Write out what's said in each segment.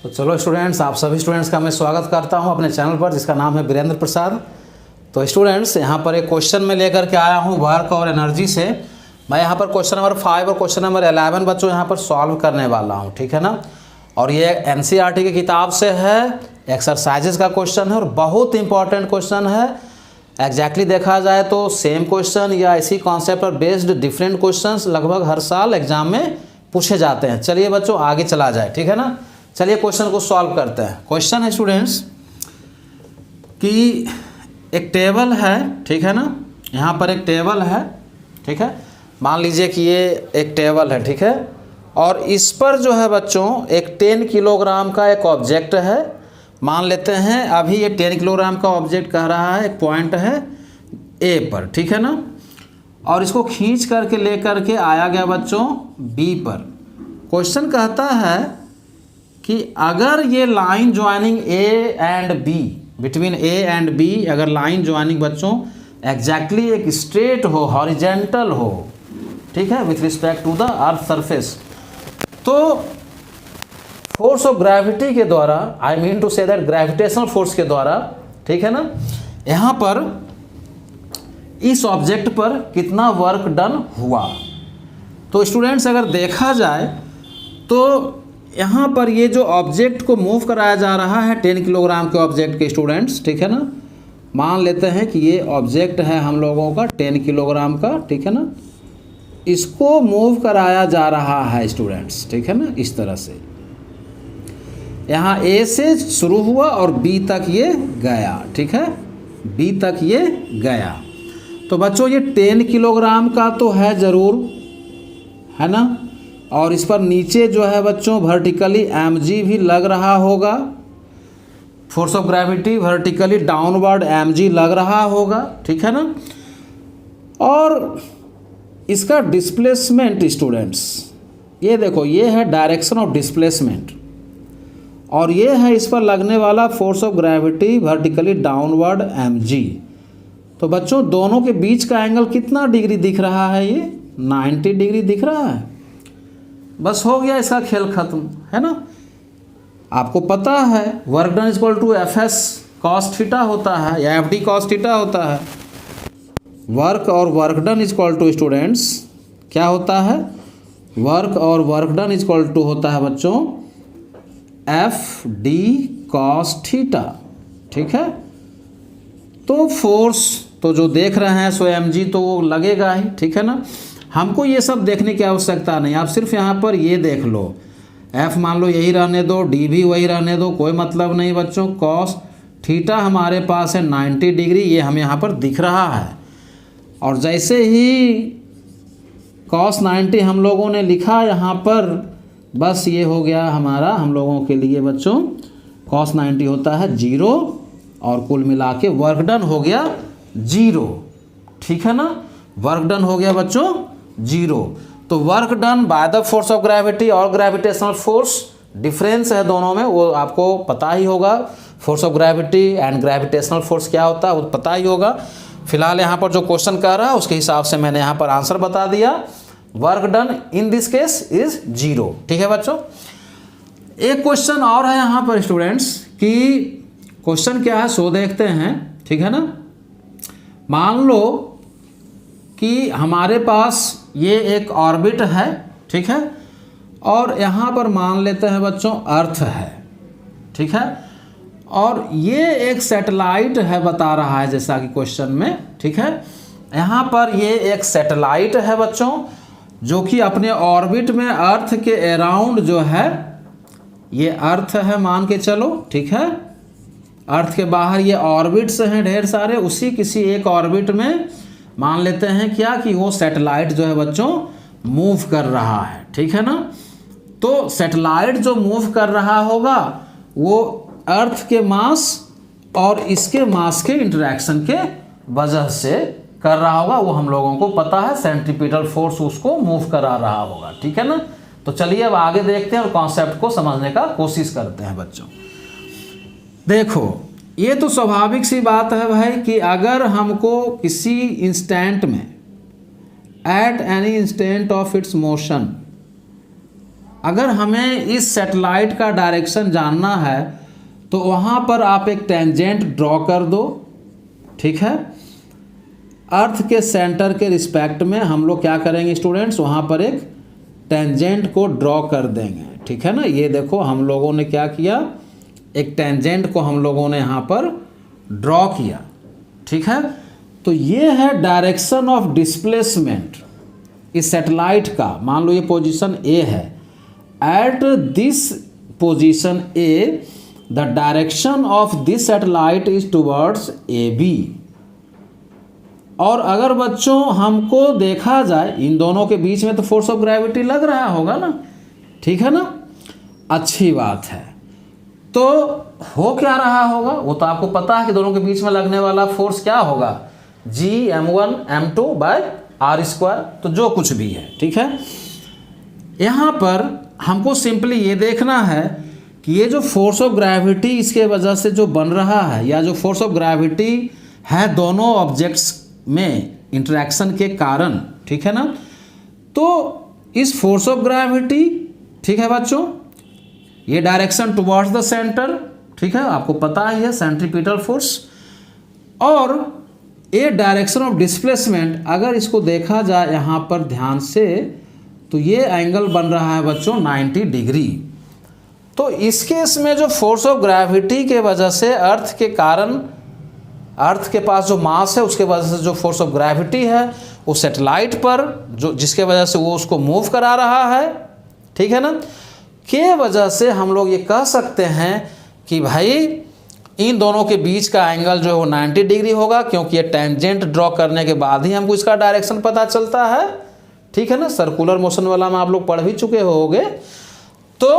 तो चलो स्टूडेंट्स, आप सभी स्टूडेंट्स का मैं स्वागत करता हूं अपने चैनल पर जिसका नाम है वीरेंद्र प्रसाद। तो स्टूडेंट्स, यहां पर एक क्वेश्चन मैं लेकर के आया हूं वर्क और एनर्जी से। मैं यहां पर क्वेश्चन नंबर 5 और क्वेश्चन नंबर 11 बच्चों यहां पर सॉल्व करने वाला हूं, ठीक है ना। और ये एनसीईआरटी की किताब से है, एक्सरसाइजेज का क्वेश्चन है और बहुत इंपॉर्टेंट क्वेश्चन है। एग्जैक्टली देखा जाए तो सेम क्वेश्चन या इसी कॉन्सेप्ट पर बेस्ड डिफरेंट क्वेश्चंस लगभग हर साल एग्जाम में पूछे जाते हैं। चलिए बच्चों आगे चला जाए, ठीक है ना। चलिए क्वेश्चन को सॉल्व करते हैं। क्वेश्चन है स्टूडेंट्स कि एक टेबल है, ठीक है ना। यहाँ पर एक टेबल है, ठीक है। मान लीजिए कि ये एक टेबल है, ठीक है। और इस पर जो है बच्चों एक 10 किलोग्राम का एक ऑब्जेक्ट है। मान लेते हैं अभी ये 10 किलोग्राम का ऑब्जेक्ट कह रहा है, एक पॉइंट है ए पर, ठीक है ना। और इसको खींच करके लेकर के आया गया बच्चों बी पर। क्वेश्चन कहता है कि अगर ये line joining A and B, between A and B अगर लाइन ज्वाइनिंग बच्चों एग्जैक्टली एक स्ट्रेट हो, हॉरिजेंटल हो, ठीक है, with respect to the earth surface, तो फोर्स ऑफ ग्रेविटी के द्वारा, I mean to say that gravitational force के द्वारा, ठीक है ना, यहाँ पर इस ऑब्जेक्ट पर कितना वर्क डन हुआ। तो स्टूडेंट्स अगर देखा जाए तो यहाँ पर ये जो ऑब्जेक्ट को मूव कराया जा रहा है 10 किलोग्राम के ऑब्जेक्ट के स्टूडेंट्स, ठीक है ना। मान लेते हैं कि ये ऑब्जेक्ट है हम लोगों का 10 किलोग्राम का, ठीक है ना। इसको मूव कराया जा रहा है स्टूडेंट्स, ठीक है ना, इस तरह से। यहाँ ए से शुरू हुआ और बी तक ये गया, ठीक है, बी तक ये गया। तो बच्चों ये 10 किलोग्राम का तो है ज़रूर, है ना। और इस पर नीचे जो है बच्चों वर्टिकली mg भी लग रहा होगा, force of gravity vertically downward mg लग रहा होगा, ठीक है ना। और इसका डिस्प्लेसमेंट स्टूडेंट्स, ये देखो, ये है डायरेक्शन ऑफ डिस्प्लेसमेंट और ये है इस पर लगने वाला force of gravity vertically downward mg। तो बच्चों दोनों के बीच का एंगल कितना डिग्री दिख रहा है? ये 90 डिग्री दिख रहा है। बस हो गया इसका खेल खत्म, है ना। आपको पता है work done equal to F S cos theta होता है या एफ डी कॉस थीटा होता है। वर्क और work done equal to students क्या होता है? वर्क और वर्क डन इक्वल टू होता है बच्चों एफ डी कॉस थीटा, ठीक है। तो फोर्स तो जो देख रहे हैं सो mg तो वो लगेगा ही, ठीक है ना। हमको ये सब देखने की आवश्यकता नहीं, आप सिर्फ यहाँ पर ये देख लो, f मान लो यही रहने दो, d भी वही रहने दो, कोई मतलब नहीं बच्चों। कॉस थीटा हमारे पास है 90 डिग्री, ये हमें यहाँ पर दिख रहा है। और जैसे ही कॉस 90 हम लोगों ने लिखा यहाँ पर, बस ये हो गया हमारा हम लोगों के लिए बच्चों कॉस 90 होता है 0 और कुल मिला के वर्क डन हो गया 0, ठीक है ना। वर्क डन हो गया बच्चों 0। तो work done by the force of gravity और ग्रेविटेशनल फोर्स, डिफरेंस है दोनों में, वो आपको पता ही होगा। Force of gravity and gravitational force क्या होता है वो पता ही होगा। फिलहाल यहाँ पर जो क्वेश्चन कर रहा है उसके हिसाब से मैंने यहाँ पर आंसर बता दिया। Work done in this case is 0, ठीक है बच्चों। एक क्वेश्चन और है यहाँ पर स्टूडेंट्स कि क्वेश्चन क्या है सो देखते हैं, ठीक है ना। मान लो कि हमारे पास ये एक ऑर्बिट है, ठीक है, और यहाँ पर मान लेते हैं बच्चों अर्थ है, ठीक है। और ये एक सैटेलाइट है बता रहा है जैसा कि क्वेश्चन में, ठीक है। यहाँ पर ये एक सैटेलाइट है बच्चों जो कि अपने ऑर्बिट में अर्थ के अराउंड जो है, ये अर्थ है मान के चलो, ठीक है। अर्थ के बाहर ये ऑर्बिट्स हैं ढेर सारे, उसी किसी एक ऑर्बिट में मान लेते हैं क्या कि वो सैटेलाइट जो है बच्चों मूव कर रहा है, ठीक है ना। तो सैटेलाइट जो मूव कर रहा होगा वो अर्थ के मास और इसके मास के इंटरेक्शन के वजह से कर रहा होगा, वो हम लोगों को पता है। सेंट्रीपिटल फोर्स उसको मूव करा रहा होगा, ठीक है ना। तो चलिए अब आगे देखते हैं और कॉन्सेप्ट को समझने का कोशिश करते हैं बच्चों। देखो ये तो स्वाभाविक सी बात है भाई कि अगर हमको किसी इंस्टेंट में at any instant of its motion अगर हमें इस सैटेलाइट का डायरेक्शन जानना है तो वहाँ पर आप एक टेंजेंट ड्रॉ कर दो, ठीक है। अर्थ के सेंटर के रिस्पेक्ट में हम लोग क्या करेंगे स्टूडेंट्स, वहाँ पर एक टेंजेंट को ड्रॉ कर देंगे, ठीक है ना। ये देखो हम लोगों ने क्या किया, एक टेंजेंट को हम लोगों ने यहाँ पर ड्रॉ किया, ठीक है। तो ये है डायरेक्शन ऑफ डिस्प्लेसमेंट इस सैटेलाइट का। मान लो ये पोजीशन ए है, at this position A the direction of this satellite is towards A B. और अगर बच्चों हमको देखा जाए इन दोनों के बीच में तो फोर्स ऑफ ग्रेविटी लग रहा होगा ना, ठीक है ना, अच्छी बात है। तो हो क्या रहा होगा वो तो आपको पता है कि दोनों के बीच में लगने वाला फोर्स क्या होगा, Gm1 m2 bye are square, तो जो कुछ भी है, ठीक है। यहाँ पर हमको सिंपली ये देखना है कि ये जो फोर्स ऑफ ग्रेविटी इसके वजह से जो बन रहा है, या जो फोर्स ऑफ ग्रेविटी है दोनों ऑब्जेक्ट्स में इंटरेक्शन के कारण, ठीक है ना। तो इस फोर्स ऑफ ग्रेविटी, ठीक है बच्चों, ये डायरेक्शन टुवर्ड्स द सेंटर, ठीक है, आपको पता ही है सेंट्रीपिटल फोर्स। और ये डायरेक्शन ऑफ डिस्प्लेसमेंट अगर इसको देखा जाए यहाँ पर ध्यान से तो ये एंगल बन रहा है बच्चों 90 डिग्री। तो इस केस में जो फोर्स ऑफ ग्रेविटी के वजह से अर्थ के कारण, अर्थ के पास जो मास है उसके वजह से जो फोर्स ऑफ ग्रेविटी है वो सैटेलाइट पर जो जिसके वजह से वो उसको मूव करा रहा है, ठीक है ना, के वजह से हम लोग ये कह सकते हैं कि भाई इन दोनों के बीच का एंगल जो है वो 90 डिग्री होगा, क्योंकि ये टेंजेंट ड्रॉ करने के बाद ही हमको इसका डायरेक्शन पता चलता है, ठीक है ना। सर्कुलर मोशन वाला में आप लोग पढ़ भी चुके होंगे। तो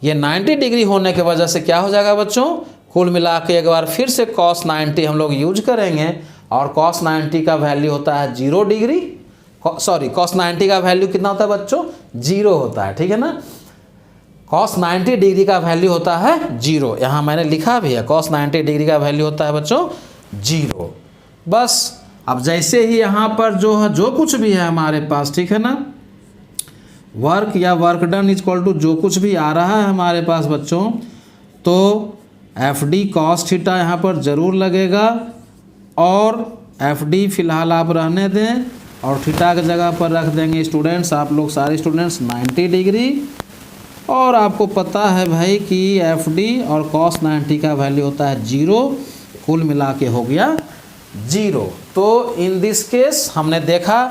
ये 90 डिग्री होने के वजह से क्या हो जाएगा बच्चों, कुल मिला के एक बार फिर से cos 90 हम लोग यूज करेंगे, और cos 90 का वैल्यू होता है 0 डिग्री, सॉरी cos 90 का वैल्यू कितना होता है बच्चों, 0 होता है, ठीक है ना। cos 90 डिग्री का वैल्यू होता है 0, यहाँ मैंने लिखा भी है cos 90 डिग्री का वैल्यू होता है बच्चों 0। बस अब जैसे ही यहाँ पर जो है जो कुछ भी है हमारे पास, ठीक है ना, वर्क या work done is equal to जो कुछ भी आ रहा है हमारे पास बच्चों, तो एफ डी कॉस थीटा यहाँ पर ज़रूर लगेगा, और एफ डी फिलहाल आप रहने दें, और थीटा की जगह पर रख देंगे स्टूडेंट्स, आप लोग सारे स्टूडेंट्स 90 डिग्री। और आपको पता है भाई कि एफ डी और कॉस 90 का वैल्यू होता है 0, कुल मिला के हो गया 0। तो इन दिस केस हमने देखा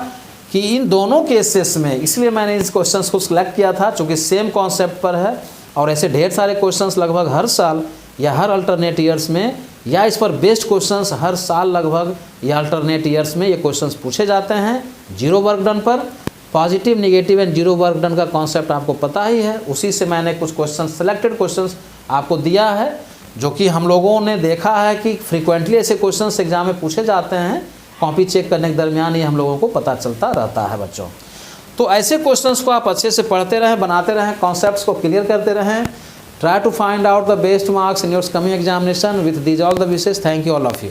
कि इन दोनों केसेस में, इसलिए मैंने इस क्वेश्चंस को सिलेक्ट किया था चूँकि सेम कॉन्सेप्ट पर है, और ऐसे ढेर सारे क्वेश्चंस लगभग हर साल या हर अल्टरनेट ईयर्स में, या इस पर बेस्ड क्वेश्चंस हर साल लगभग या अल्टरनेट ईयर्स में ये क्वेश्चंस पूछे जाते हैं। जीरो वर्क डन पर positive, negative and zero work done का कॉन्सेप्ट आपको पता ही है, उसी से मैंने कुछ क्वेश्चन सेलेक्टेड क्वेश्चंस आपको दिया है, जो कि हम लोगों ने देखा है कि फ्रीक्वेंटली ऐसे क्वेश्चंस एग्जाम में पूछे जाते हैं। कॉपी चेक करने के दरमियान ही हम लोगों को पता चलता रहता है बच्चों। तो ऐसे क्वेश्चंस को आप अच्छे से पढ़ते रहें, बनाते रहें, कॉन्सेप्ट्स को क्लियर करते रहें। Try to find out the best marks in your coming examination with these all the wishes. Thank you all of you.